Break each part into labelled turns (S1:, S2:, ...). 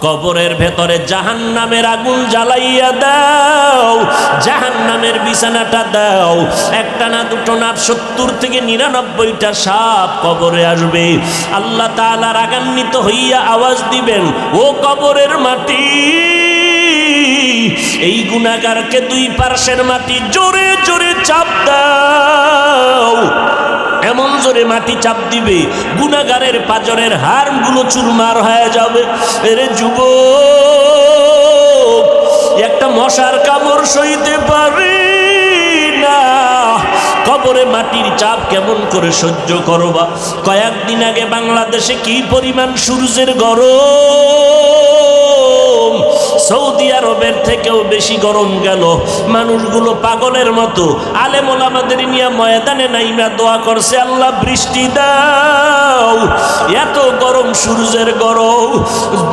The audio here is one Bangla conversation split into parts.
S1: কবরের ভেতরে জাহান্নামের আগুন জ্বালাইয়া দাও, জাহান্নামের বিছানাটা দাও। একটা না দুটো না 70 থেকে 99টা সাপ কবরে আসবে। আল্লাহ তাআলা রাগান্বিত হইয়া আওয়াজ দিবেন, ও কবরের মাটি, এই গুনাহগারকে দুই পার্শ্বের মাটি জোরে জোরে চাপ দাও। এমন জোরে মাটি চাপ দিবে গুনাহগারের পাজরের হাড়গুলো চুরমার হয়ে যাবে। এরে যুবক, একটা মশার কামড় সইতে পারি না, কবরে মাটির চাপ কেমন করে সহ্য করবা? কয়েকদিন আগে বাংলাদেশে কি পরিমাণ সূর্যের গরম, সৌদি আরবের থেকেও বেশি গরম গেল। মানুষগুলো পাগলের মতো আলেম ওলামাদের নিয়ে ময়দানে নাইমা দোয়া করছে, আল্লাহ বৃষ্টি দাও। এত গরম, সূর্যের গরম,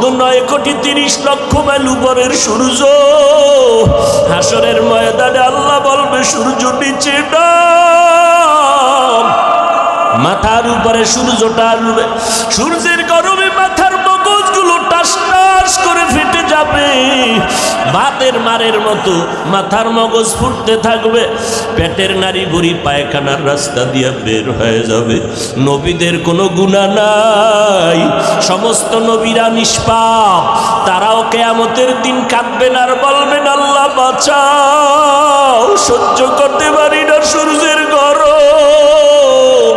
S1: 9,30,00,000 মাইল উপরের সূর্য। হাসরের ময়দানে আল্লাহ বলবে, সূর্য নিচে নাম। মাথার উপরে সূর্যটা আসবে, সূর্যের গরমে মাথার মগজগুলো টাস টাস করে ফেটে যাবে। ভাতের মারের মতো মাথার মগজ ফুটতে থাকবে। পেটের নাড়ি বুড়ি পায়খানার রাস্তা দিয়ে বের হয়ে যাবে। নবীদের কোনো গুনাহ নাই, সমস্ত নবীরা নিষ্পাপ। তারাও কিয়ামতের দিন কাঁদবেন আর বলবেন, আল্লাহ বাঁচাও, সহ্য করতে পারি না সূর্যের গরম।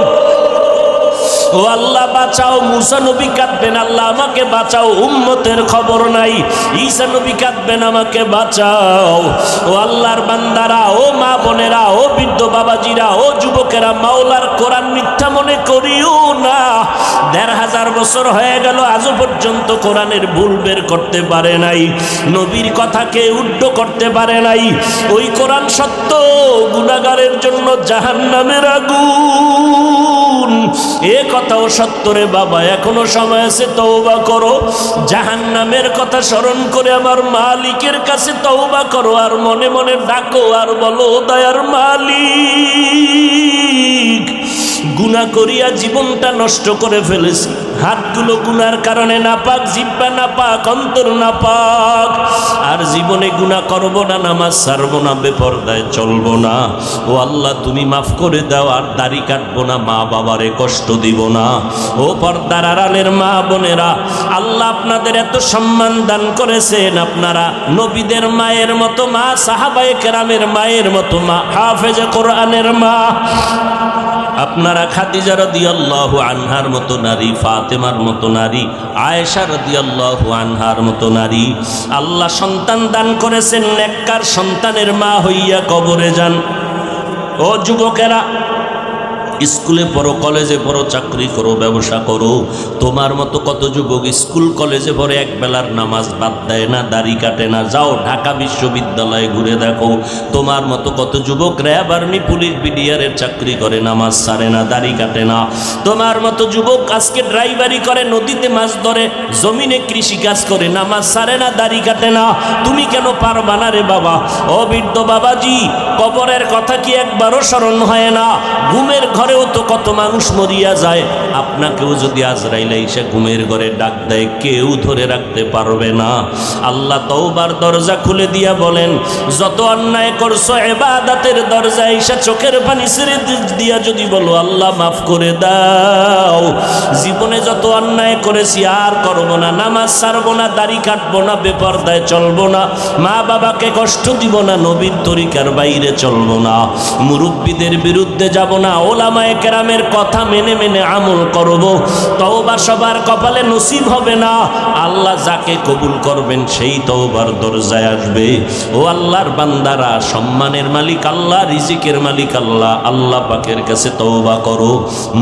S1: ও আল্লাহ বাঁচাও। মুসা নবী কাঁদবেন, আল্লাহ আমাকে বাঁচাও, উম্মতের খবর নাই। ঈসা নবী কাঁদবেন, আমাকে বাঁচাও। ও আল্লাহর বান্দারা, ও মা বোনেরা, ও বৃদ্ধ বাবাজিরা, ও যুবকেরা, মাওলার কোরআন মিথ্যা মনে করিও না। ১,৫০০ বছর হয়ে গেল, আজও পর্যন্ত কোরআনের ভুল বের করতে পারে নাই, নবীর কথাকে উল্টো করতে পারে নাই। ওই কোরআন সত্য, গুনাহগারের জন্য জাহান্নামের আগুন। এ কথাও সত্য রে বাবা, এখনো সময় আছে, তওবা করো। জাহান্নামের কথা স্মরণ করে আমার মালিকের কাছে তওবা করো, আর মনে মনে ডাকো আর বলো, দয়ার মালিক, গুনাহ করিয়া জীবনটা নষ্ট করে ফেলেছি। হাতগুলো গুনার কারণে নাপাক, জিহ্বা নাপাক, অন্তর নাপাক। আর জীবনে গুনাহ করব না, নামাজ ছাড়বো না, বেপরদায় চলবো না। ও আল্লাহ, তুমি মাফ করে দাও। আর দাড়ি কাটবো না, মা বাবারে কষ্ট দিব না। ও পর্দার আড়ালের মা বোনেরা, আল্লাহ আপনাদের এত সম্মান দান করেছেন। আপনারা নবীদের মায়ের মতো মা, সাহাবায়ে কেরামের মায়ের মতো মা, হাফেজে কোরআনের মা। আপনারা খাদিজা রাদিয়াল্লাহু আনহার মতো নারী, ফাতেমার মতো নারী, আয়েশা রাদিয়াল্লাহু আনহার মতো নারী। আল্লাহ সন্তান দান করেছেন, নেককার সন্তানের মা হইয়া কবরে যান। ও যুবকেরা, স্কুলে পড়ো, কলেজে পড়ো, চাকরি করো, ব্যবসা করো। তোমার মতো কত যুবক স্কুল কলেজে পড়ে এক বেলার নামাজ বাদ দেয় না, দাড়ি কাটে না। যাও ঢাকা বিশ্ববিদ্যালয়ে ঘুরে দেখো, তোমার মতো কত যুবক র্যাব, আর্মি, পুলিশ, বিডিআরের চাকরি করে, নামাজ ছাড়ে না, দাড়ি কাটে না। তোমার মতো যুবক আজকে ড্রাইভারি করে, নদীতে মাছ ধরে, জমিনে কৃষি কাজ করে, নামাজ ছাড়ে না, দাড়ি কাটে না। তুমি কেন পারবা না রে বাবা? ও বৃদ্ধ বাবাজি, কবরের কথা কি একবারও স্মরণ হয় না? ঘুমের ঘরেও তো কত মানুষ মরিয়া যায়। আপনাকেও যদি আজরাইল এসে ঘুমের ঘরে ডাক দেয়, কেউ ধরে রাখতে পারবে না। আল্লাহ তওবার দরজা খুলে দিয়া বলেন, যত অন্যায় করছো, ইবাদতের দরজা এসে চোখের পানি ছেড়ে দিয়া যদি বলো, আল্লাহ মাফ করে দাও, জীবনে যত অন্যায় করেছি আর করব না, নামাজ ছাড়বো না, দাড়ি কাটবো না, বেপরদায় চলবো না, মা বাবাকে কষ্ট দিব না, নবীর তরিকার বাইরে চলবো না, মুরব্বীদের বিরুদ্ধে যাব না, ওলামায়ে কেরামের কথা মেনে মেনে আমল করব। তওবা সবার কপালে নসিব হবে না। আল্লাহ যাকে কবুল করবেন সেই তওবার দরজায় আসবে। ও আল্লাহর বান্দারা, সম্মানের মালিক আল্লাহ, রিজিকের মালিক আল্লাহ, আল্লাহ পাকের কাছে তওবা করো।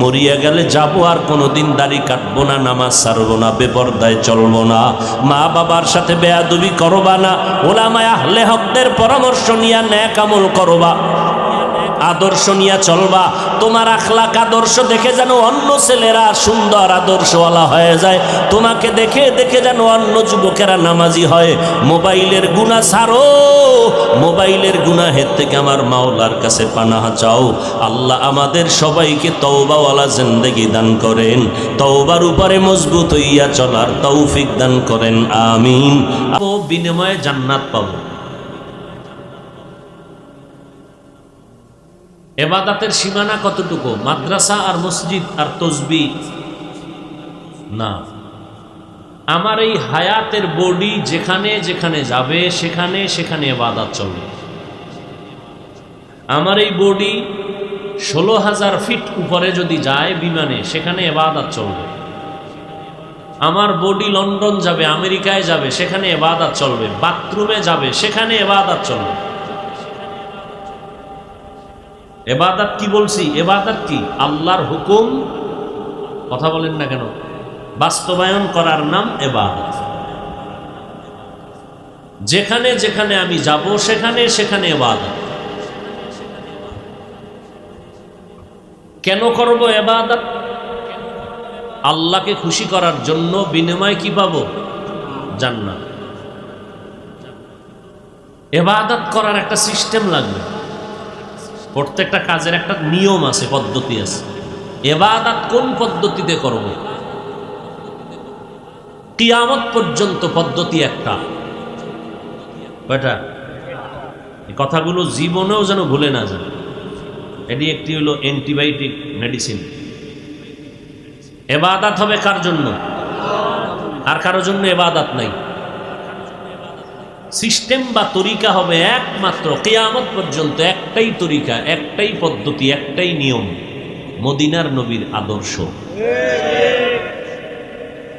S1: মরিয়া গেলে যাব, আর কোনোদিন দাড়ি কাটবো না, নামাজ ছাড়বো না, বেপরদায় চলবো না, মা বাবার সাথে বেয়াদবি করবা না, ওলামায়ে আহলে হকদের পরামর্শ নিয়ে নেক আমল করবা। আদর্শ নিয়ে চলবা। তোমার আখলাক আদর্শ দেখে যেন অন্য ছেলেরা সুন্দর আদর্শওয়ালা হয়ে যায়, তোমাকে দেখে দেখে যেন অন্য যুবকেরা নামাজি হয়। মোবাইলের গুনাহ ছাড়ো, মোবাইলের গুনাহের থেকে আমার মাওলার কাছে পানাহ চাও। আল্লাহ আমাদের সবাইকে তওবাওয়ালা জিন্দেগি দান করেন, তওবার উপরে মজবুত হইয়া চলার তৌফিক দান করেন, আমিন। বিনিময়ে জান্নাত পাবো। ইবাদতের সীমানা কতটুকু? মাদ্রাসা আর মসজিদ আর তসবিহ না। আমার এই হায়াতের বডি যেখানে যেখানে যাবে সেখানে সেখানে ইবাদত চলবে। আমার এই বডি 16,000 ফিট উপরে যদি যায় বিমানে, সেখানে ইবাদত চলবে। আমার বডি লন্ডন যাবে, আমেরিকায় যাবে, সেখানে ইবাদত চলবে। বাথরুমে যাবে, সেখানে ইবাদত চলবে। ইবাদত কি বলছি? ইবাদত কি? আল্লাহর হুকুম, কথা বলেন না কেন, বাস্তবায়ন করার নাম ইবাদত। যেখানে যেখানে আমি যাব সেখানে সেখানে ইবাদত। কেন করব ইবাদত? আল্লাহকে খুশি করার জন্য। বিনিময় কি পাবো? জান্নাত। ইবাদত করার একটা সিস্টেম লাগবে, প্রত্যেকটা কাজের একটা নিয়ম আছে, পদ্ধতি আছে। ইবাদত কোন পদ্ধতিতে করব? কিয়ামত পর্যন্ত পদ্ধতি একটা। কয়টা? এই কথাগুলো জীবনেও যেন ভুলে না যান। এটি একটি হলো অ্যান্টিবায়োটিক মেডিসিন। ইবাদত হবে কার জন্য? আর কারো জন্য ইবাদত নাই। সিস্টেম বা তরিকা হবে একমাত্র কিয়ামত পর্যন্ত একটাই তরিকা, একটাই পদ্ধতি, একটাই নিয়ম, মদিনার নবীর আদর্শ।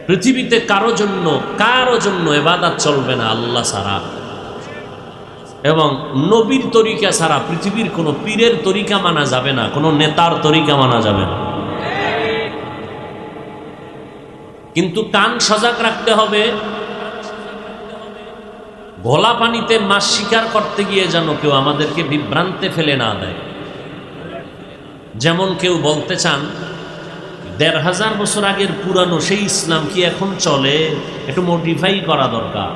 S1: পৃথিবীতে কারো জন্য ইবাদত চলবে না আল্লাহ ছাড়া, এবং নবীর তরিকা ছাড়া পৃথিবীর কোনো পীরের তরিকা মানা যাবে না, কোনো নেতার তরিকা মানা যাবে না। কিন্তু কান সজাগ রাখতে হবে, ঘোলা পানিতে মাছ শিকার করতে গিয়ে যেন কেউ আমাদেরকে বিভ্রান্তে ফেলে না দেয়। যেমন কেউ বলতে চান ১,৫০০ বছর আগের পুরানো সেই ইসলাম কি এখন চলে, একটু মডিফাই করা দরকার।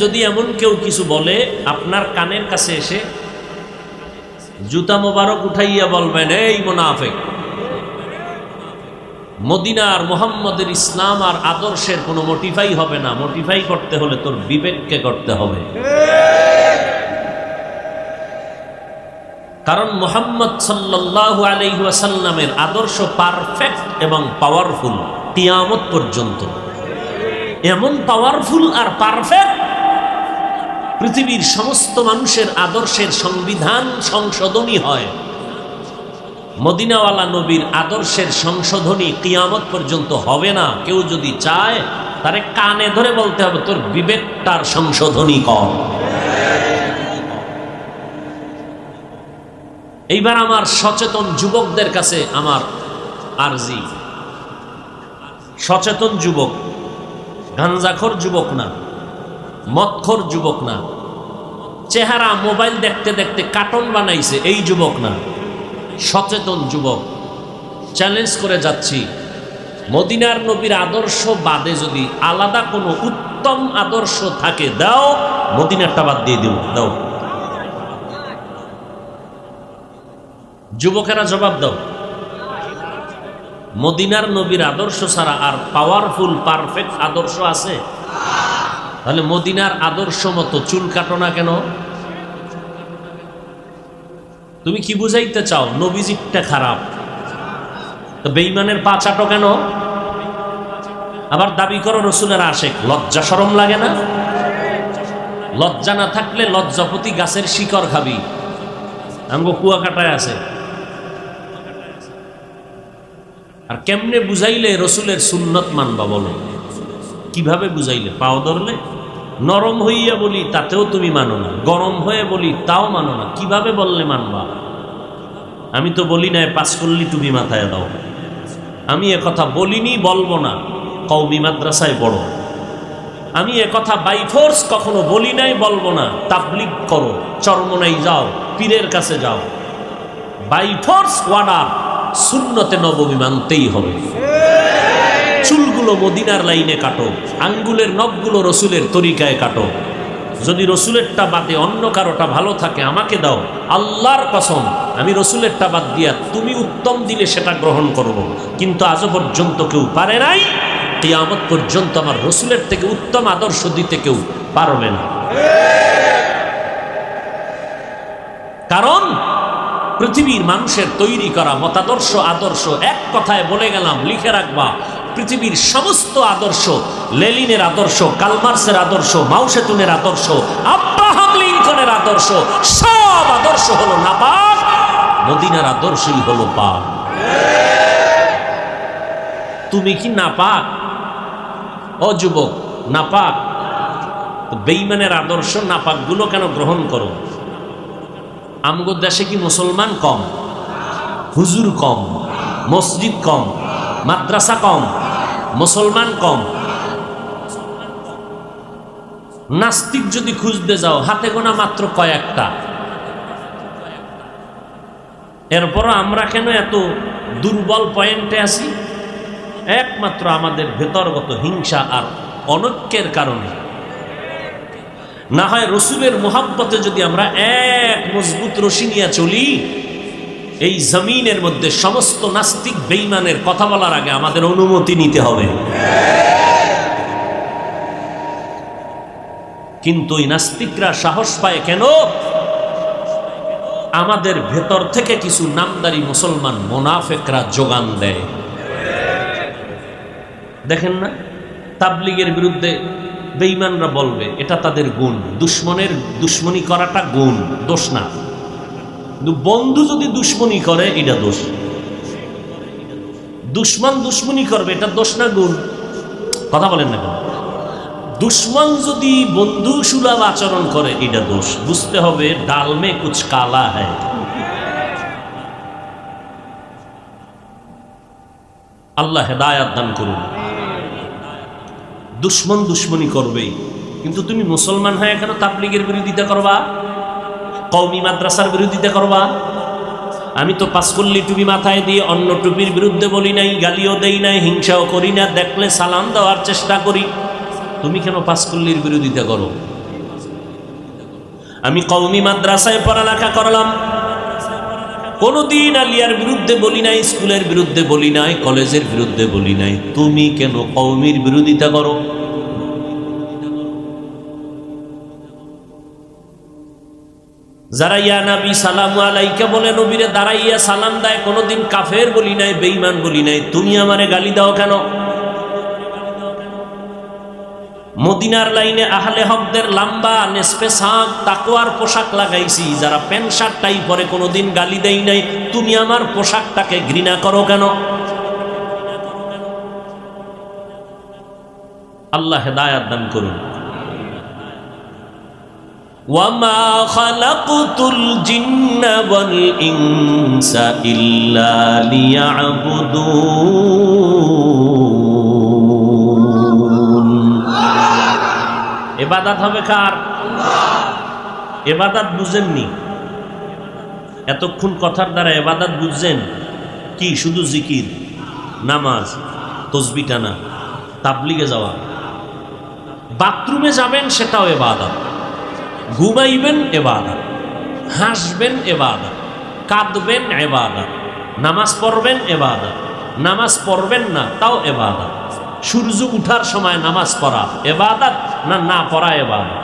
S1: যদি এমন কেউ কিছু বলে, আপনার কানের কাছে এসে জুতা মোবারক উঠাইয়া বলবেন, এই মুনাফিক, মদিনার মুহাম্মদের ইসলাম আর আদর্শের কোনো মডিফাই হবে না। মডিফাই করতে হলে তোর বিবেককে করতে হবে। কারণ মুহাম্মদ সাল্লাল্লাহু আলাইহি ওয়াসাল্লামের আদর্শ পারফেক্ট এবং পাওয়ারফুল কিয়ামত পর্যন্ত। এমন পাওয়ারফুল আর পারফেক্ট, পৃথিবীর সমস্ত মানুষের আদর্শের সংবিধান সংশোধনী হয়। মদিনাওয়ালা নবীর আদর্শের সংশোধনী কিয়ামত পর্যন্ত হবে না। কেউ যদি চায়, তারে কানে ধরে বলতে হবে, তোর বিবেকটার সংশোধনী কর। এইবার আমার সচেতন যুবকদের কাছে আমার আরজি, সচেতন যুবক, গাঞ্জাখোর যুবক না, মদখোর যুবক না, চেহারা মোবাইল দেখতে দেখতে কার্টুন বানাইছে এই যুবক না, সচেতন যুবক। চ্যালেঞ্জ করে যাচ্ছি, মদিনার নবীর আদর্শ বাদে যদি আলাদা কোনো উত্তম আদর্শ থাকে, দাও, মদিনারটা বাদ দিয়ে দিও, দাও। যুবকেরা জবাব দাও। মদিনার নবীর আদর্শ ছাড়া আর পাওয়ারফুল পারফেক্ট আদর্শ আছে? তাহলে মদিনার আদর্শ মতো চুল কাটো না কেন? তুমি কি বুঝাইতে চাও? নবীজিটা খারাপ, তো বেঈমানের পা চাটো কেন? আবার দাবি করো রসুলের আশেক। লজ্জা শরম লাগে না? লজ্জা না থাকলে লজ্জাপতি গাছের শিকড় খাবি। আমগো কুয়াকাটায় আছে। আর কেমনে বুঝাইলে রসুলের সুন্নত মানবা বলো? কিভাবে বুঝাইলে? পাও ধরলে? নরম হইয়া বলি তাতেও তুমি মানো না, গরম হয়ে বলি তাও মানো না, কিভাবে বললে মানবা? আমি তো বলি না 5 কল্লি টুপি মাথায় দাও। আমি কথা বলিনি, বলবো না। কওমি মাদ্রাসায় পড়ো, আমি এ কথা বাই ফোর্স কখনো বলি নাই, বলবো না। তাবলীগ করো, চরমনাই যাও, পীরের কাছে যাও, বাই ফোর্স ওয়ার্ডার, সুন্নতে নববী মানতেই হবে। চুলগুলো মদিনার লাইনে কাটো, আঙ্গুলের নখগুলো রসুলের তরিকায় কাটো। যদি রসুলেরটা বাদে অন্য কারোটা ভালো থাকে আমাকে দাও, আল্লাহর কসম আমি রসুলেরটা বাদ দিয়া তুমি উত্তম দিলে সেটা গ্রহণ করব। কিন্তু আজও পর্যন্ত কেউ পারে নাই, কিয়ামত পর্যন্ত আমার রসুলের থেকে উত্তম আদর্শ দিতে কেউ পারবে না। কারণ পৃথিবীর মানুষের তৈরি করা মতাদর্শ, আদর্শ, এক কথায় বলে গেলাম, লিখে রাখবা, পৃথিবীর সমস্ত আদর্শ, লেনিনের আদর্শ, কালমার্সের আদর্শ, মাওসেতুনের আদর্শ, আব্রাহাম লিঙ্কনের আদর্শ, সব আদর্শ হলো নাপাক, মদিনার আদর্শই হলো পাক। তুমি কি নাপাক? ও যুবক, নাপাক? বেঈমানের আদর্শ, নাপাক গুলো কেন গ্রহণ করো? আমগো দেশে কি মুসলমান কম, হুজুর কম, মসজিদ কম, মাদ্রাসা কম, মুসলমান কম? নাস্তিক যদি খুঁজতে যাও হাতে গোনা মাত্র কয়েকটা। এরপর আমরা কেন এত দুর্বল পয়েন্টে আছি? একমাত্র আমাদের ভেতরগত হিংসা আর অনৈক্যের কারণে। না হয় রসুলের মোহাব্বতে যদি আমরা এক মজবুত রশি নিয়ে চলি, এই জমিনের মধ্যে সমস্ত নাস্তিক বেঈমানের কথা বলার আগে আমাদের অনুমতি নিতে হবে। কিন্তু এই নাস্তিকরা সাহস পায় কেন? আমাদের ভেতর থেকে কিছু নামদারি মুসলমান মুনাফিকরা যোগান দেয়। দেখেন না, তাবলীগের বিরুদ্ধে বেঈমানরা বলবে এটা তাদের গুণ, দুশ্মনের দুশ্মনী করাটা গুণ, দোষ না। কিন্তু বন্ধু যদি দুশ্মনী করে এটা দোষ। দুশ্মন দুশ্মনী করবে এটা দোষ না গুণ? কথা বলেন না কেন? দুশ্মন যদি বন্ধু সুলভ আচরণ করে এটা দোষ। বুঝতে হবে ডাল মে কুছ কালা হ্যায়। আল্লাহ হেদায়াত দান করুন। দুশ্মন দুশ্মনী করবেই, কিন্তু তুমি মুসলমান হয়ে কেন তাবলীগের বিরোধিতা করবা, কওমি মাদ্রাসার বিরোধিতা করবা? আমি তো পাঁচকল্লি টুপি মাথায় দিয়ে অন্য টুপির বিরুদ্ধে বলি নাই, গালিও দেই নাই, হিংসাও করি না, দেখলে সালাম দেওয়ার চেষ্টা করি। তুমি কেন পাঁচকল্লির বিরোধিতা করো? আমি কওমি মাদ্রাসায় পড়ালেখা করলাম, কোনদিন আলিয়ার বিরুদ্ধে বলি নাই, স্কুলের বিরুদ্ধে বলি নাই, কলেজের বিরুদ্ধে বলি নাই। তুমি কেন কওমির বিরোধিতা করো? যারা ইয়া নবী সালামু আলাইকা বলে নবীরে দাঁড়াইয়া সালাম দেয়, কোনদিন কাফের বলি নাই, বেঈমান বলি নাই। তুমি আমারে গালি দাও কেন? মদিনার লাইনে আহলে হকদের লম্বা নেসপে সাক তাকওয়ার পোশাক লাগাইছি, যারা প্যান্ট শার্ট টাই পরে কোনোদিন গালি দেই নাই। তুমি আমার পোশাকটাকে ঘৃণা করো কেন? আল্লাহ হেদায়াত দান করুন। ওয়ামা খালাকতুল জিন্না ওয়াল ইনসা ইল্লা লিয়াবুদুন। ইবাদত হবে কার? ইবাদত বুঝেননি? এতক্ষণ কথার দ্বারা ইবাদত বুঝছেন কি? শুধু জিকির, নামাজ, তাসবিহ টানা, তাবলীগে যাওয়া। বাথরুমে যাবেন সেটাও ইবাদত, ঘুমাইবেন ইবাদত, হাসবেন ইবাদত, কাঁদবেন ইবাদত, নামাজ পড়বেন ইবাদত, নামাজ পড়বেন না তাও ইবাদত। সূর্য উঠার সময় নামাজ পড়া ইবাদত না না পড়া ইবাদত?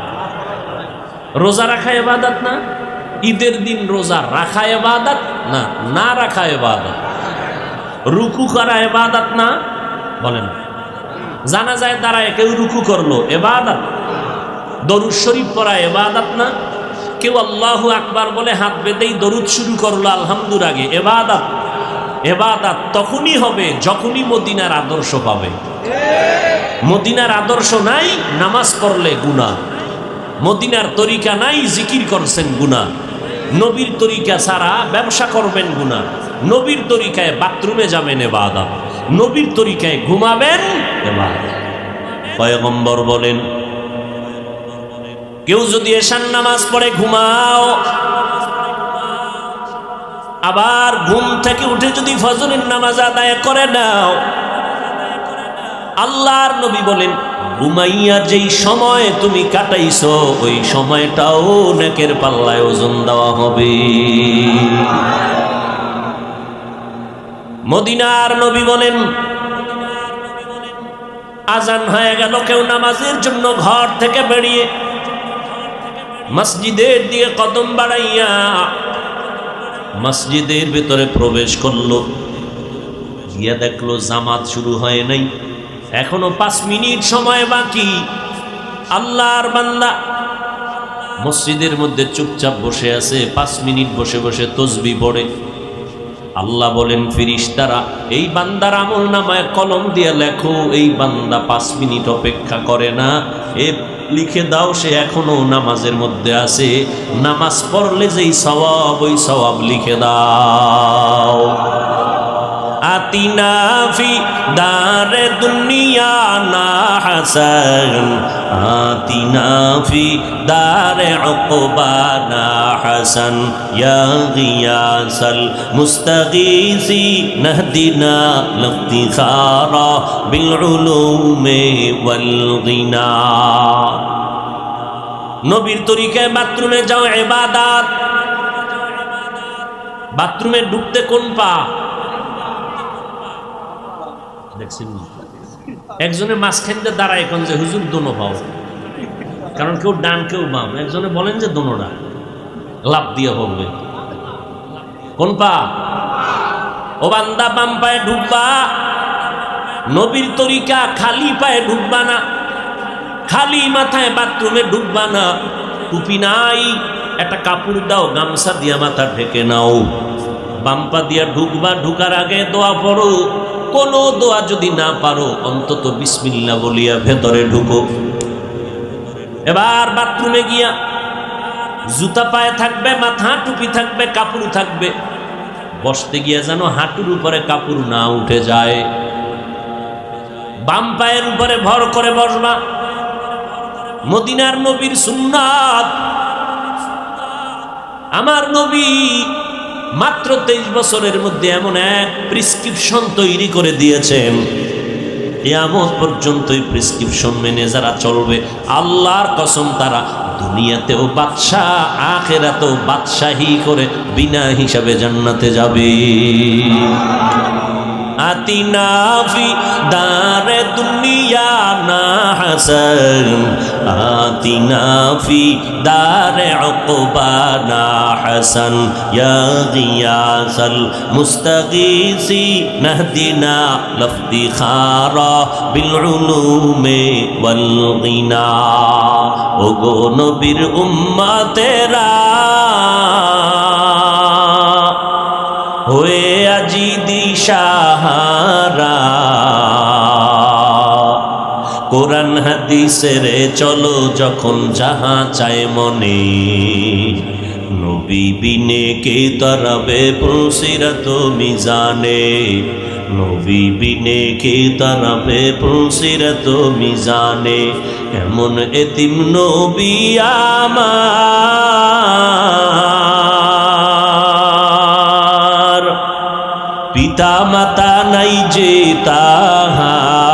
S1: রোজা রাখা ইবাদত না? ঈদের দিন রোজা রাখা ইবাদত না না রাখা ইবাদত? রুকু করা ইবাদত না? বলেন। জানাজায় দাঁড়ায় কেউ রুকু করলো ইবাদত? দরুদ শরীফ পড়া ইবাদত না? কেউ আল্লাহু আকবার বলে হাত বেঁধেই দরুদ শুরু করলো আলহামদুর আগে, ইবাদত? ইবাদত তখনই হবে যখনই মদিনার আদর্শ পাবে। মদিনার আদর্শ নাই, নামাজ পড়লে গুনাহ। মদিনার তরিকা নাই, জিকির করছেন গুনাহ। নবীর তরিকা ছাড়া ব্যবসা করবেন গুনাহ। নবীর তরিকায় বাথরুমে যাবেন ইবাদত, নবীর তরিকায় ঘুমাবেন ইবাদত। পয়গম্বর বলেন, কেউ যদি এশার নামাজ পড়ে ঘুমাও, আবার ঘুম থেকে উঠে যদি ফজরের নামাজ আদায় করে নাও, আল্লাহর নবী বলেন ঘুমাইয়া যেই সময় তুমি কাটাইছো ওই সময়টাও নেকের পাল্লায় ওজন দেওয়া হবে। মদিনার নবী বলেন, আজান হয়ে গেল, কেউ নামাজের জন্য ঘর থেকে বেরিয়ে মসজিদের দিকে কদম বাড়াইয়া মসজিদের ভিতরে প্রবেশ করলো, গিয়া দেখলো জামাত শুরু হয় নাই, এখনো 5 মিনিট সময় বাকি। আল্লাহর বান্দা মসজিদের মধ্যে চুপচাপ বসে আছে, 5 মিনিট বসে বসে তসবিহ পড়ে। আল্লাহ বলেন, ফেরেশতারা এই বান্দার আমল নামায় কলম দিয়ে লেখো, এই বান্দা 5 মিনিট অপেক্ষা করে না, এ লিখে দাও সে এখনো নামাজের মধ্যে আছে, নামাজ পড়লে যেই সওয়াব ওই সওয়াব লিখে দাও। আতিনা ফি দারে দুনিয়া না হাসান, আতিনা ফি দারে উকবা না হাসান, ইয়া গিয়াসাল মুস্তাগীসি নাহদিনা লিফতিখারা বিল উলুমি ওয়াল গিনা। নবীর তরিকায় বাথরুমে যাও ইবাদত, বাথরুমে ঢুকতে কোন পা দেখছেন? একজনে মাঝখান দিয়ে দাঁড়ায় এখন যে হুজুর দোনো পাও, কারণ কেউ ডান কেউ বাম, একজনে বলেন যে দোনোটা লাভ দিয়ে হবে। কোন পা? ও বান্দা বাম পায়ে ঢুকবা, নবীর তরিকা খালি পায়ে ঢুকবা না, খালি মাথায় বাথরুমে ঢুকবা না। টুপি নাই, একটা কাপড় দাও, গামছা দিয়া মাথা ঢেকে নাও। বাম পা দিয়া ঢুকবা, ঢুকার আগে দোয়া পড়ো, কোনো দোয়া যদি না পারো অন্তত বিসমিল্লাহ বলিয়া ভেতরে ঢুকো। এবার বাথরুমে গিয়া জুতা পায়ে থাকবে, মাথা টুপি থাকবে, কাপড় থাকবে, বসতে গিয়া যেন হাঁটুর উপরে কাপড় না উঠে যায়। বাম পায়ের উপরে ভর করে বসবা। মদিনার নবীর সুন্নাত, আমার নবী মাত্র 23 বছরের মধ্যে এমন এক প্রেসক্রিপশন তৈরি করে দিয়েছেন, কিয়ামত পর্যন্ত এই প্রেসক্রিপশন মেনে যারা চলবে, আল্লাহর কসম তারা দুনিয়াতেও বাদশাহ, আখিরাতেও বাদশাহী করে বিনা হিসাবে জান্নাতে যাবে। আতিনা ফি দারে দুনিয়া না হাসান, আতিনা ফি দারে উকবা না হাসান, ইয়া গিয়াসাল মুস্তাগীসি নাহদিনা লিফতিখারা বিল উলুমি ওয়াল গিনা। ওগো নবীর উম্মতেরা, হয়ে আজি দিশাহারা, কোরআন হাদিসের চলো যখন যাহা চায় মনে, নবী বিনে কে তরাবে পুরসিরাত মিজানে, নবী বিনে কে তরাবে পুরসিরাত মিজানে। এমন এতিম নবী আমার, পিতা মাতা নাই যে তাহার,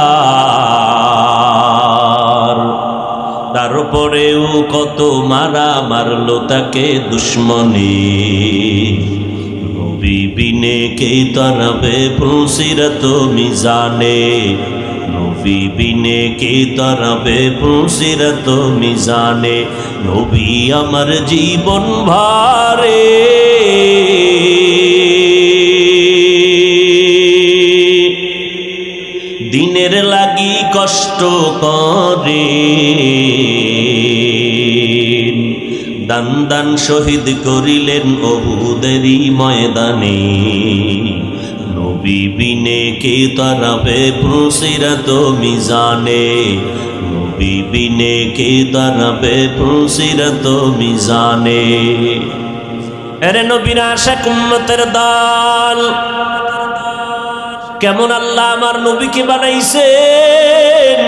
S1: তারপরেও কত মারা মারলো তাকে দুশ্মনে, নবী বিনে কে তরাবে পুরসিরাত মিজানে, নবী বিনে কে তরাবে পুরসিরাত মিজানে। নবী আমার জীবন ভারে, দিনের লাগি কষ্ট করে, দান দান শহীদ করিলেন উহুদেরই ময়দানে, নবী বিনে কে তরাবে পুরসিরাত মিজানে, নবী বিনে কে তরাবে পুরসিরাত মিজানে। আরে নবীর আশিক উম্মতের দল, কেমন আল্লাহ আমার নবীকে বানাইছেন,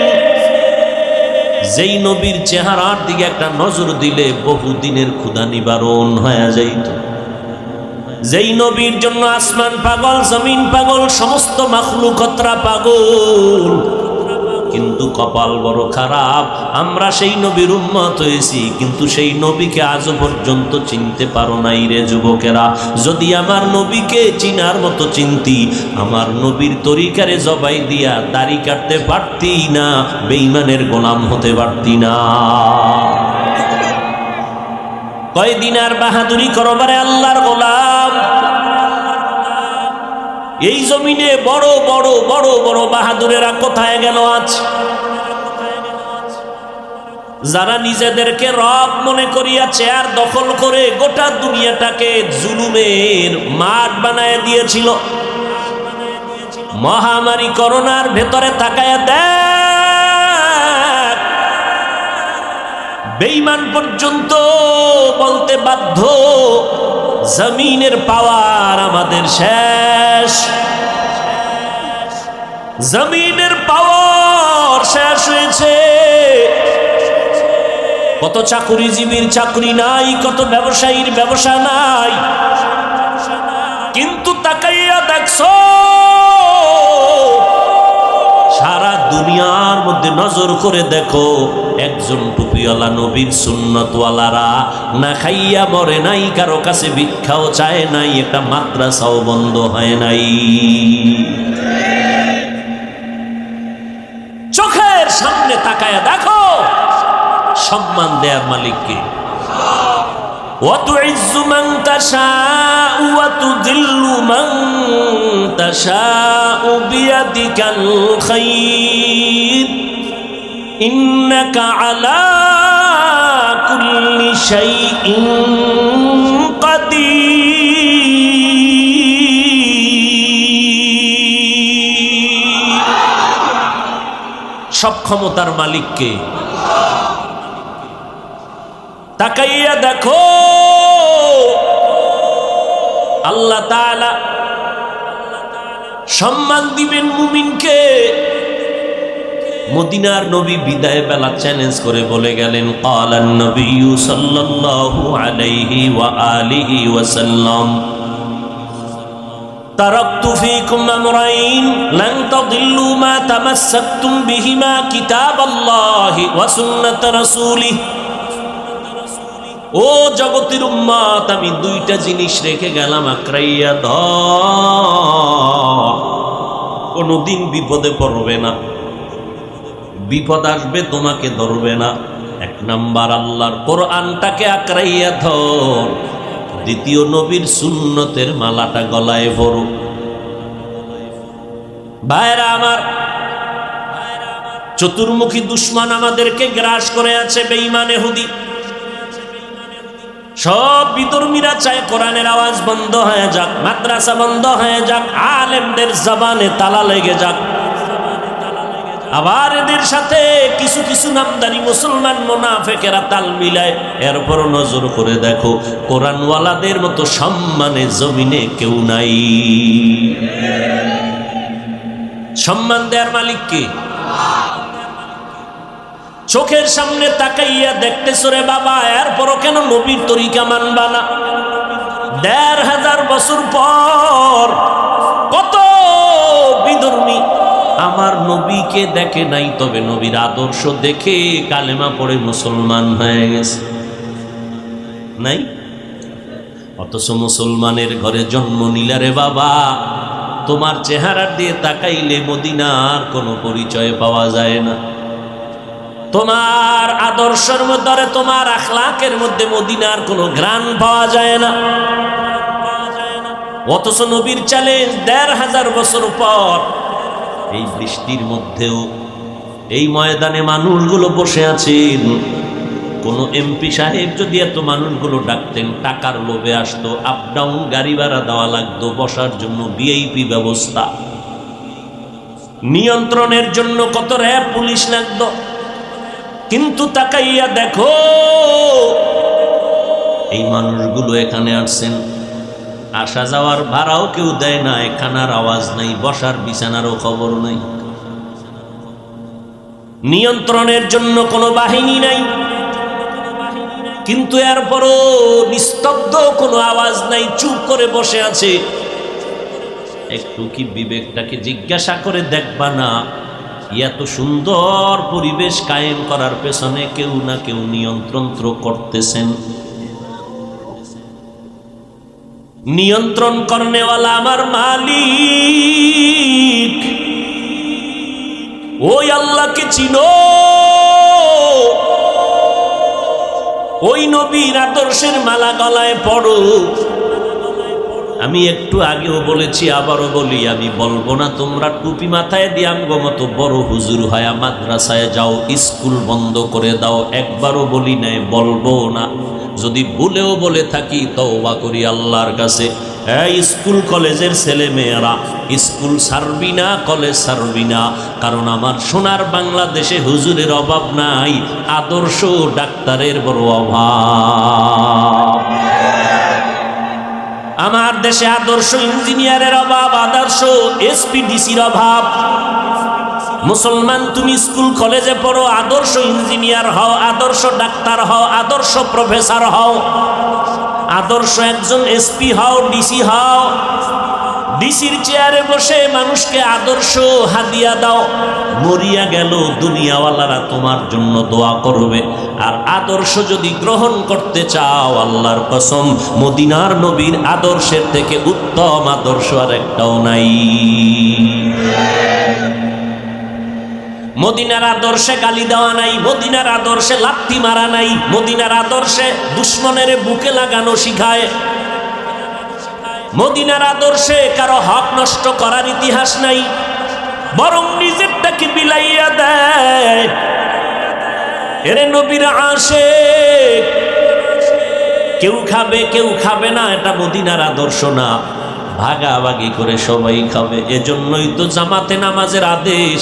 S1: যেই নবীর চেহারার দিকে একটা নজর দিলে বহুদিনের ক্ষুধা নিবারণ হয়ে যাইত। যেই নবীর জন্য আসমান পাগল, জমিন পাগল, সমস্ত মাখলুকতরা পাগল। কিন্তু কপাল বড় খারাপ, আমরা সেই নবীর উম্মত হয়েছি, কিন্তু সেই নবীকে আজও পর্যন্ত চিনতে পারো নাই রে যুবকেরা। যদি আমার নবীকে চিনার মতো চিনতি, আমার নবীর তরিকারে জবাই দিয়া দাড়ি কাটতে পারতি না, বেঈমানের গোলাম হতে পারতি না। কয়দিন আর বাহাদুরি করবারে আল্লাহর গোলাম। এই জমিনে বড় বড় বড় বড় বাহাদুরেরা কোথায় গেল আজ? যারা নিজেদেরকে রব মনে করিয়া চেয়ার দখল করে গোটা দুনিয়াটাকে জুলুমের মাঠ বানায় দিয়েছিল। মহামারী করোনার ভেতরে তাকায়া দেখ, বেঈমান পর্যন্ত বলতে বাধ্য জমিনের পাওয়ার আমাদের শেষ, জমিনের পাওয়ার শেষ হয়েছে। কত চাকুরিজীবীর চাকরি নাই, কত ব্যবসায়ীর ব্যবসা নাই, কিন্তু তাকাইয়া দেখছো সারা দুনিয়ার মধ্যে নজর করে দেখো, একজন টুপিওয়ালা নবীর সুন্নতওয়ালারা না খাইয়া মরে নাই, কারো কাছে ভিক্ষাও চায় নাই, একটা মাদ্রাসাও বন্ধ হয় নাই। চোখের সামনে তাকায়া দেখো, সম্মান দেয়ার মালিককে। وَتُعِزُّ مَن تَشَاءُ وَتُذِلُّ مَن تَشَاءُ بِيَدِكَ الْخَيْرُ إِنَّكَ عَلَى كُلِّ شَيْءٍ قَدِيرٌ। সব ক্ষমতার মালিককে। তাকাইয়া দেখো আল্লাহ তাআলা সম্মান দিবেন মুমিনকে। মদিনার নবী বিদায় বেলা চ্যালেঞ্জ করে বলে গেলেন, ক্বালান নবিয়্যু সাল্লাল্লাহু আলাইহি ওয়া আলিহি ওয়াসাল্লাম, তারাকতু ফীকুম আমরাইন লান তাদিল্লু মা তামাসসাকতুম বিহিমা কিতাবাল্লাহি ওয়া সুন্নাত রাসূলিহি। ও জগতের উম্মত, আমি দুইটা জিনিস রেখে গেলাম, আঁকড়াইয়া ধর, কোনদিন বিপদে পড়বে না, বিপদ আসবে তোমাকে ধরবে না। এক নাম্বার আল্লাহর কোরআনটাকে আঁকড়াইয়া ধর, দ্বিতীয় নবীর সুন্নতের মালাটা গলায় পরো। ভাইরা আমার, চতুর্মুখী দুশমন আমাদেরকে গ্রাস করে আছে, বেঈমান ইহুদি। সব বিধর্মীরা চায় কোরআনের আওয়াজ বন্ধ হয়ে যাক, মাদ্রাসা বন্ধ হয়ে যাক, আলেমদের জবানে তালা লেগে যাক। আবার এদের সাথে কিছু কিছু নামদারি মুসলমান মুনাফিকেরা তাল মিলায়। এরপর নজর করে দেখো, কোরআনওয়ালাদের মতো সম্মানে জমিনে কেউ নাই। সম্মান দেয়ার মালিক কে? চোখের সামনে তাকাইয়া দেখতেছো রে বাবা, এরপরও কেন নবীর তরিকা মানবা না? ১৫০০ বছর পর কত বিধর্মী আমার নবীকে দেখে নাই, তবে নবীর আদর্শ দেখে কালেমা পড়ে মুসলমান হয়ে গেছে নাই? অথচ মুসলমানের ঘরে জন্ম নিলা রে বাবা, তোমার চেহারার দিয়ে তাকাইলে মদিনার কোনো পরিচয় পাওয়া যায় না। তোমার আদর্শের মধ্যে, তোমার আখলাকের মধ্যে মদিনার কোনো ঘ্রাণ পাওয়া যায় না। অথচ নবীর চ্যালেঞ্জ ১৫০০ বছর পর এই বৃষ্টির মধ্যেও এই ময়দানে মানুষগুলো বসে আছেন। কোন এমপি সাহেব যদি এত মানুষগুলো ডাকতেন, টাকার লোভে আসতো, আপ ডাউন গাড়ি ভাড়া দেওয়া লাগতো, বসার জন্য ভিআইপি ব্যবস্থা, নিয়ন্ত্রণের জন্য কত র্যাব পুলিশ লাগতো। কিন্তু তাকাইয়া দেখো, এই মানুষগুলো এখানে আসছেন, আসা যাওয়ার ভাড়াও কেউ দেয় না, এখানার আওয়াজ নাই, বসার বিছানারও খবর নাই। নিয়ন্ত্রণের জন্য কোনো বাহিনী নাই, কিন্তু এরপরও নিস্তব্ধ, কোনো আওয়াজ নাই, চুপ করে বসে আছে। একটু কি বিবেকটাকে জিজ্ঞাসা করে দেখবা না, এত সুন্দর পরিবেশ কায়েম করার পেছনে কেউ না কেউ নিয়ন্ত্রণ করতেছেন। নিয়ন্ত্রণ করনেওয়ালা আমার মালিক, ওই আল্লাহকে চিনো, ওই নবীর আদর্শের মালা গলায় পড়ো। আমি একটু আগেও বলেছি, আবারও বলি, আমি বলবো না তোমরা টুপি মাথায় দিয়ে আমগো মতো বড় হুজুর হয়া মাদ্রাসায় যাও, স্কুল বন্ধ করে দাও, একবারও বলি নাই, বলবো না। যদি ভুলেও বলে থাকি তওবা করি আল্লাহর কাছে। স্কুল কলেজের ছেলে মেয়েরা স্কুল ছাড়বি না, কলেজ ছাড়বি না, কারণ আমার সোনার বাংলাদেশে হুজুরের অভাব নাই, আদর্শ ডাক্তারের বড় অভাব। আমার দেশে আদর্শ ইঞ্জিনিয়ারের অভাব, আদর্শ এসপিডিসির অভাব। মুসলমান তুমি স্কুল কলেজে পড়ো, আদর্শ ইঞ্জিনিয়ার হও, আদর্শ ডাক্তার হও, আদর্শ প্রফেসর হও, আদর্শ একজন এসপি হও, ডিসি হও। ডিসির চেয়ারে বসে মানুষকে আদর্শ হাদিয়া দাও, মরিয়া গেল দুনিয়াওয়ালারা তোমার জন্য দোয়া করবে। আর আদর্শ যদি গ্রহণ করতে চাও, আল্লাহর কসম, মদিনার নবীর আদর্শের থেকে উত্তম আদর্শ আর একটাও নাই। মদিনার আদর্শে গালি দেওয়া নাই, মদিনার আদর্শে লাথি মারা নাই, মদিনার আদর্শে দুশ্মনের বুকে লাগানো শিখায়, মদিনার আদর্শে কারো হক নষ্ট করার ইতিহাস নাই, বরং নিজেরটাকে বিলাইয়া দেয়। এরে নবীর আশিক, কেউ খাবে কেউ খাবে না, এটা মদিনার আদর্শ না। ভাগাভাগি করে সবাই খাবে। এজন্যই তো জামাতে নামাজের আদেশ,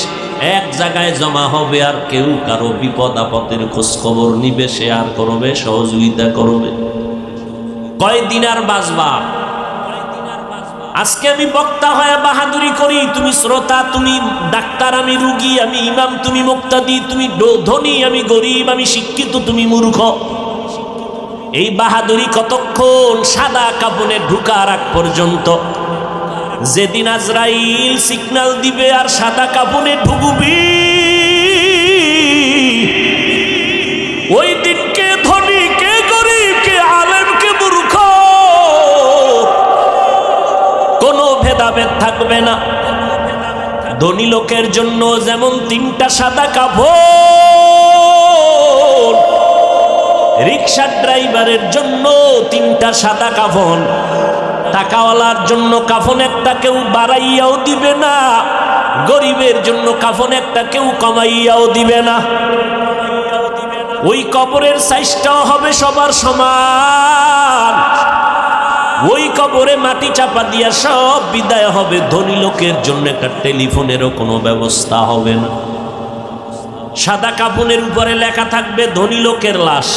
S1: এক জায়গায় জমা হবে, আর কেউ কারো বিপদ আপদের খোঁজ খবর নিবে, শেয়ার করবে, সহযোগিতা করবে। কয়দিন আর বাঁচবা? আজকে আমি বক্তা হয়ে বাহাদুরি করি, তুমি শ্রোতা, তুমি ডাক্তার, আমি রুগী, আমি ইমাম, তুমি মুক্তাদি, তুমি ধনী, আমি গরিব, আমি শিক্ষিত, তুমি মূর্খ। এই বাহাদুরি কতক্ষণ? সাদা কাপড়ে ঢুকার আগ পর্যন্ত। যেদিন আজরাইল সিগন্যাল দিবে আর সাদা কাপড়ে ঢুকবি, ওই দিন কে ধনী, কে গরিব, কে আলেম, কে মূর্খ, কোনো ভেদাভেদ থাকবে না। ধনী লোকের জন্য যেমন 3টা সাদা কাপড়, রিক্সা ড্রাইভারের জন্য 3টা সাদা কাফন, টাকাওয়ালার জন্য কাফন একটা কেউ বাড়াইয়াও দিবে না, গরিবের জন্য কাফন একটা কেউ কমাইয়াও দিবে না। ওই কবরের সাইজটাও হবে সবার সমান। ওই কবরে মাটি চাপা দিয়া সব বিদায় হবে। ধনী লোকের জন্য একটা টেলিফোনেরও কোনো ব্যবস্থা হবে না। সাদা কাফনের উপরে লেখা থাকবে ধনী লোকের লাশ,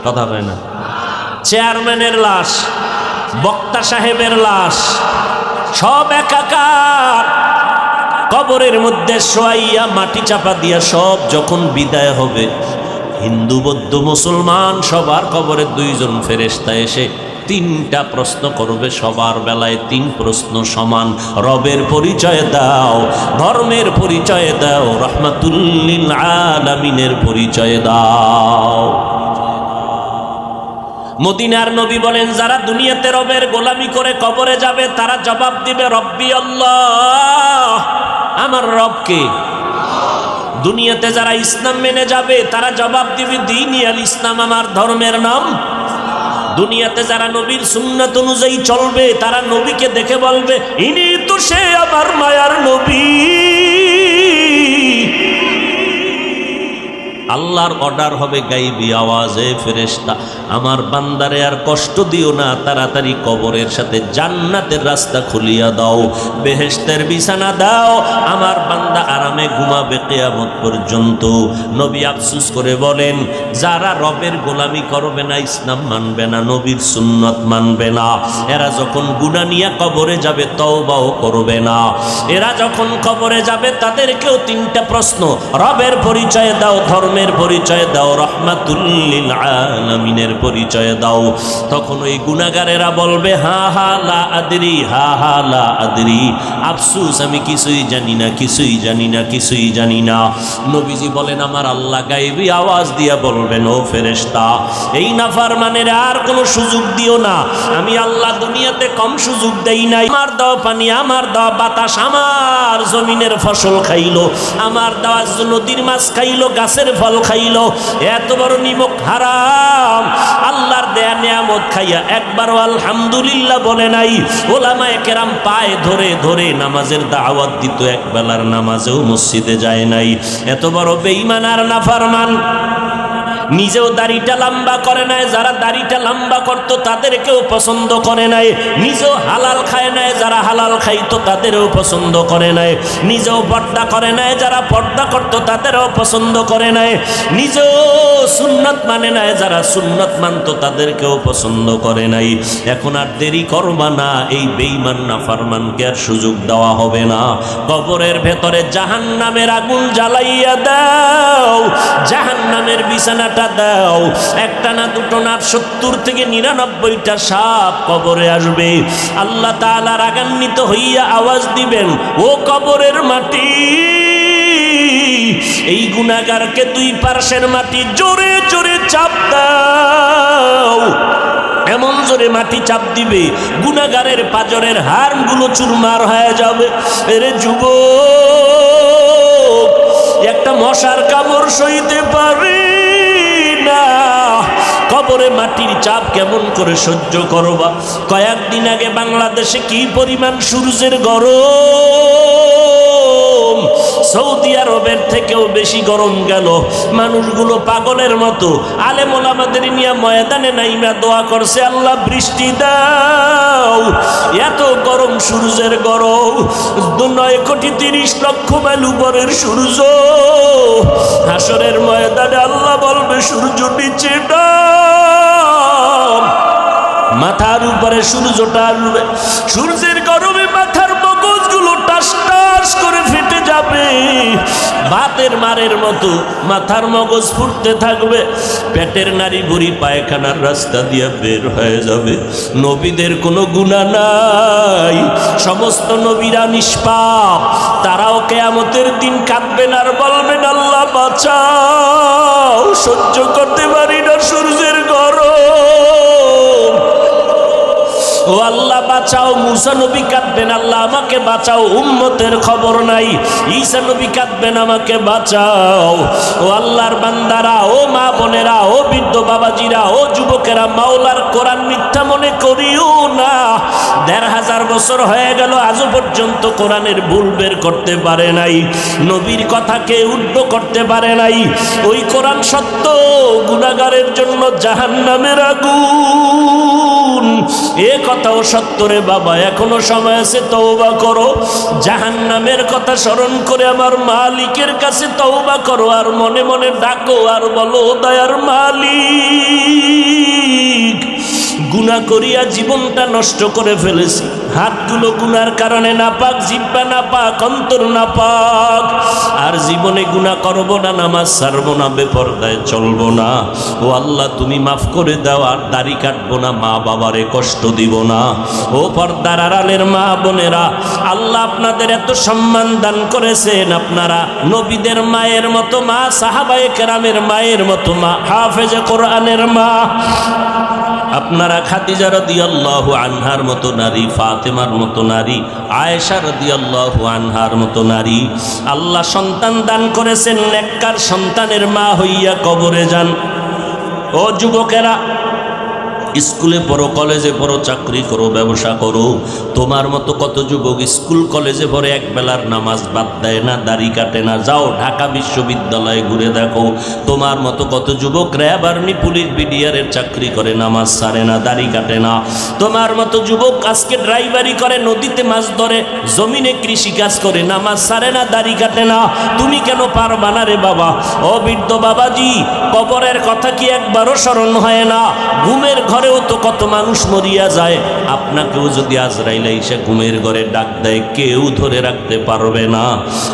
S1: কথা হয় না, চেয়ারম্যানের লাশ, বক্তা সাহেবের লাশ, সব একাকার কবরের মধ্যে শোয়াইয়া মাটি চাপা দিয়া সব যখন বিদায় হবে, হিন্দু বৌদ্ধ মুসলমান সবার কবরে 2 জন ফেরেশতা এসে 3টা প্রশ্ন করবে। সবার বেলায় 3 প্রশ্ন সমান। রবের পরিচয় দাও, ধর্মের পরিচয় দাও, রাহমাতুল লিল আলামিনের পরিচয় দাও। মদিনার নবী বলেন, যারা দুনিয়াতে রবের গোলামি করে কবরে যাবে, তারা জবাব দিবে রব্বি আল্লাহ, আমার রবকে। দুনিয়াতে যারা ইসলাম মেনে যাবে, তারা জবাব দিবে দ্বীন আল ইসলাম, আমার ধর্মের নাম। দুনিয়াতে যারা নবীর সুন্নাত অনুযায়ী চলবে, তারা নবীকে দেখে বলবে, ইনি তো সে আমার মায়ার নবী। আল্লাহর অর্ডার হবে গাইবি আওয়াজে, ফেরেশতা আমার বান্দারে আর কষ্ট দিও না, তাড়াতাড়ি কবরের সাথে জান্নাতের রাস্তা খুলিয়া দাও, বেহেশতের বিছানা দাও, আমার বান্দা আরামে ঘুমাবে কিয়ামত পর্যন্ত। নবী আফসোস করে বলেন, যারা রবের গোলামি করবে না, ইসলাম মানবে না, নবীর সুন্নত মানবে না, এরা যখন গুনাহ নিয়ে কবরে যাবে তওবাও করবে না। এরা যখন কবরে যাবে তাদেরকেও তিনটা প্রশ্ন, রবের পরিচয় দাও, ধর্মের পরিচয় দাও, রাহমাতুল লিল আলামিনের পরিচয় দাও। তখন ওই গুনাহগারেরা বলবে, হা হা লা আদরি, হা হা লা আদরি, আফসোস আমি কিছুই জানি না, কিছুই জানি না, কিছুই জানি না। নবীজি বলেন, আমার আল্লাহ গায়েবী আওয়াজ দিয়া বলবেন, ও ফেরেশতা এই নাফরমানের আর কোনো সুযোগ দিও না, আমি আল্লাহ দুনিয়াতে কম সুযোগ দেই নাই। আমার দাও পানি, আমার দাও বাতাস, আমার জমিনের ফসল খাইলো, আমার দেওয়া নদীর মাছ খাইলো, গাছের ফল খাইলো, এত বড় নিমক হারাম আল্লাহর দেয়া নিয়ামত খাইয়া একবারও আলহামদুলিল্লাহ বলে নাই। ওলামায়ে কেরাম পায়ে ধরে ধরে নামাজের দাওয়াত দিত, একবেলার নামাজেও মসজিদে যায় নাই। এত বড় বেঈমান আর নাফরমান। নিজেও দাড়িটা লম্বা করে নাই, যারা দাড়িটা লম্বা করতো তাদেরকেও পছন্দ করে নাই। নিজেও হালাল খায় নাই, যারা হালাল খাইতো তাদেরও পছন্দ করে নাই। নিজেও পর্দা করে নাই, যারা পর্দা করতো তাদেরও পছন্দ করে নাই। নিজেও সুন্নত মানে নাই, যারা সুন্নত মানতো তাদেরকেও পছন্দ করে নাই। এখন আর দেরি করবা না, এই বেঈমান নাফরমানকে আর সুযোগ দেওয়া হবে না। কবরের ভেতরে জাহান্নামের আগুন জ্বালাইয়া দাও, জাহান্নামের বিছানাটা দাও, একটা না দুটো না 70 থেকে 99টা সাপ কবরে আসবে। আল্লাহ তাআলা রাগান্বিত হইয়া আওয়াজ দিবেন, ও কবরের মাটি, এই গুনাহগারকে দুই পার্শ্বের মাটি জোরে জোরে চাপ দাও। এমন জোরে মাটি চাপ দিবে গুনাহগারের পাজরের হাড়গুলো চুরমার হয়ে যাবে। এরে যুবক, একটা মশার কামড় সইতে পারে না, কবরে মাটির চাপ কেমন করে সহ্য করবা? কয়েকদিন আগে বাংলাদেশে কি পরিমাণ সূর্যের গরম, সৌদি আরবের থেকেও বেশি গরম গেল। মানুষগুলো পাগলের মতো আলেম ওলামাদের নিয়ে ময়দানে নাইমা দোয়া করছে, আল্লাহ বৃষ্টি দাও। এত গরম সূর্যের গরম, 9,30,00,000 মাইল উপরের সূর্য। হাসরের ময়দানে আল্লাহ বলবে, সূর্য নিচে নাম। মাথার উপরে সূর্যটা আসবে, সূর্যের গরমে মাথার মগজগুলো টাস টাস করে ফেটে যাবে, ভাতের মারের মতো মাথার মগজ ফুটতে থাকবে, পেটের নাড়ি বুড়ি পায়খানার রাস্তা দিয়ে বের হয়ে যাবে। নবীদের কোনো গুনাহ নাই, সমস্ত নবীরা নিষ্পাপ, তারাও কিয়ামতের দিন কাঁদবেন আর বলবেন, আল্লাহ বাঁচাও, সহ্য করতে পারি না সূর্যের গরম। ও আল্লাহ বাঁচাও। মুসা নবী কাঁদবেন, আল্লাহ আমাকে বাঁচাও, উম্মতের খবর নাই। ঈসা নবী কাঁদবেন, আমাকে বাঁচাও। ও আল্লাহর বান্দারা, ও মা বোনেরা, ও বৃদ্ধ বাবাজিরা, ও যুবকেরা, মাওলার কোরআন মিথ্যা মনে করিও না। ১৫০০ বছর হয়ে গেল, আজও পর্যন্ত কোরআনের ভুল বের করতে পারে নাই, নবীর কথাকে উদ্ধ করতে পারে নাই। ওই কোরআন সত্য, গুনাহগারের জন্য জাহান্নামের আগুন, এ কথাও সত্য রে বাবা। এখনো সময় আছে, তওবা করো। জাহান্নামের কথা স্মরণ করে আমার মালিকের কাছে তওবা করো, আর মনে মনে ডাকো আর বলো, দয়ার মালিক, গুনাহ করিয়া জীবনটা নষ্ট করে ফেলেছি, হাতগুলো গুনার কারণে নাপাক, জিহ্বা নাপাক, অন্তর নাপাক, আর জীবনে গুনাহ করব না, নামাজ ছাড়বো না, বেপরদায় চলবো না। ও আল্লাহ তুমি মাফ করে দাও, আর দাড়ি কাটবো না, মা বাবারে কষ্ট দিব না। ও পর্দার আড়ালের মা বোনেরা, আল্লাহ আপনাদের এত সম্মান দান করেছেন, আপনারা নবীদের মায়ের মতো মা, সাহাবায়ে কেরামের মায়ের মতো মা, হাফেজে কোরআনের মা, আপনারা খাদিজা রাদিয়াল্লাহু আনহার মতো নারী, ফাতেমার মতো নারী, আয়েশা রাদিয়াল্লাহু আনহার মতো নারী। আল্লাহ সন্তান দান করেছেন, নেককার সন্তানের মা হইয়া কবরে যান। ও যুবকেরা, স্কুলে পড়ো, কলেজে পড়ো, চাকরি করো, ব্যবসা করো, তোমার মতো কত যুবক স্কুল কলেজে পড়ে এক বেলার নামাজ বাদ দেয় না, দাড়ি কাটে না। যাও ঢাকা বিশ্ববিদ্যালয়ে ঘুরে দেখো, তোমার মতো কত যুবক র্যাব, আর্মি, পুলিশ, বিডিআরের চাকরি করে, নামাজ ছাড়ে না, দাড়ি কাটে না। তোমার মতো যুবক আজকে ড্রাইভারি করে, নদীতে মাছ ধরে, জমিনে কৃষি কাজ করে, নামাজ ছাড়ে না, দাড়ি কাটে না। তুমি কেন পারবা না রে বাবা? ও বৃদ্ধ বাবাজি, কবরের কথা কি একবারও স্মরণ হয় না? ঘুমের ঘরেও তো কত মানুষ মরিয়া যায়। আপনাকেও যদি আজরাইল এসে ঘুমের ঘরে ডাক দেয়, কেউ ধরে রাখতে পারবে না।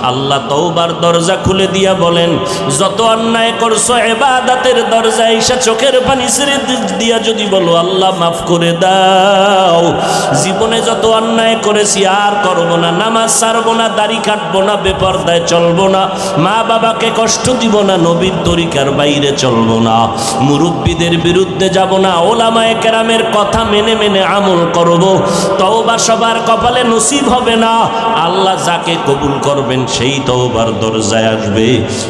S1: আল্লাহ তওবার দরজা খুলে দিয়া বলেন, যত অন্যায় করছো ইবাদতের দরজা এসে চোখের পানি ছেড়ে দিয়া যদি বলো আল্লাহ মাফ করে দাও, জীবনে যত অন্যায় করেছি আর করবো না, নামাজ ছাড়বো না, দাড়ি কাটবো না, বেপরদায় চলবো না, মা বাবাকে কষ্ট দিব না, নবীর তরিকার বাইরে চলবো না, মুরব্বীদের বিরুদ্ধে যাব না, ওলামায়ে কেরামের কথা মেনে মেনে আমল করব। তওবা সবার কপালে নসিব হবে না। আল্লাহ যাকে কবুল করবেন সেই তওবার দরজায় আসবে।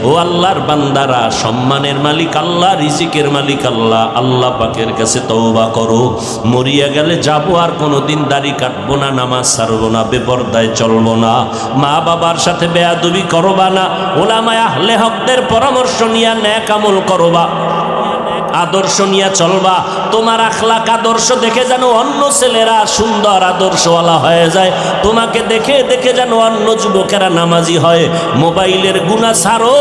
S1: ও আল্লাহর বান্দারা, সম্মানের মালিক আল্লাহ, রিজিকের মালিক আল্লাহ, আল্লাহ পাকের কাছে তওবা করো। মরিয়া গেলে যাবো, আর কোনোদিন দাড়ি কাটবো না, নামাজ ছাড়বো না, বেপরদায় চলবো না, মা বাবার সাথে বেয়াদবি করবা না, ওলামায়ে আহলে হকদের পরামর্শ নিয়ে নেক আমল করবা, আদর্শ নিয়ে চলবা। তোমার আখলাক আদর্শ দেখে যেন অন্য ছেলেরা সুন্দর আদর্শওয়ালা হয়ে যায়, তোমাকে দেখে দেখে যেন অন্য যুবকেরা নামাজি হয়। মোবাইলের গুনাহ ছাড়ো,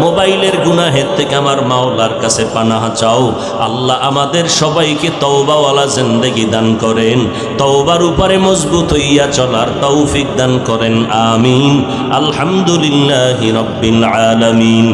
S1: মোবাইলের গুনাহের থেকে আমার মাওলার কাছে পানাহ চাও। আল্লাহ আমাদের সবাইকে তওবাওয়ালা জিন্দেগি দান করেন, তওবার উপরে মজবুত হইয়া চলার তৌফিক দান করেন। আমিন। আলহামদুলিল্লাহি রাব্বিল আলামিন।